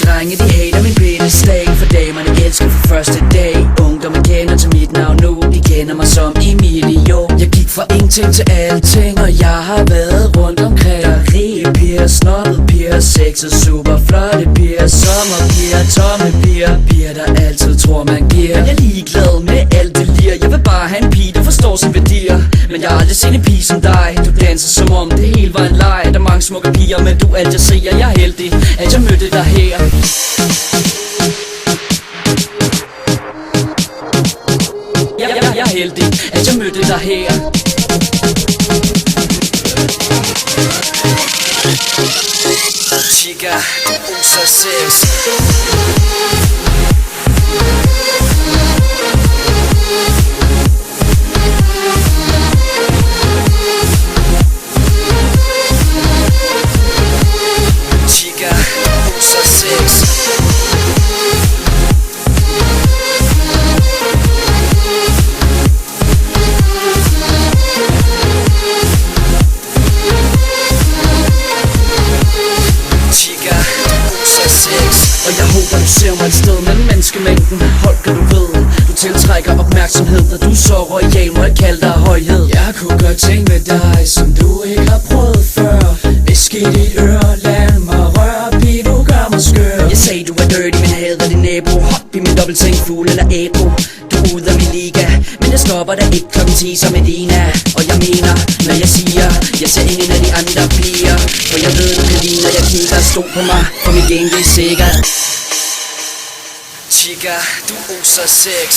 Drenge de hater min pedestal, for damerne elsker for første dag. Ungdommen kender til mit navn nu, de kender mig som Emilio. Jeg gik fra ingenting til alting, og jeg har været rundt omkring. Der er rige piger, snobbede piger, sexede super flotte piger, sommerpiger, tomme piger, piger der altid tror man giver. Men jeg er ligeglad med alt det lir, jeg vil bare have en pige der forstår sine værdier. Men jeg har aldrig set en pige som dig, du danser som om det hele var en leg. Der er mange smukke piger, men du alt jeg ser, jeg er heldig at jeg mødte dig her. Jeg er heldig at jeg mødte dig her. Chica, du oser sex. Chica, du oser sex. Og jeg håber du ser mig et sted mellem menneskemængden. Hold kan du ved, du tiltrækker opmærksomhed. Da du er så royal, må jeg kalde dig højhed. Jeg kunne gøre ting med dig, som du ikke har prøvet før. Visk i dit øre, lad mig røre, pige, du gør mig skør. Jeg sagde du var dirty, men hader din nabo. Hop i min dobbeltseng, fugl eller æbro. Du er ude af min liga, men jeg stopper dig ikke klokken 10 som Medina. Og jeg mener, når jeg siger, jeg ser ingen af de andre piger. For jeg ved du kan lide, når jeg kigger. Stå på mig, for mit game det er sikkert. Chica, du oser sex.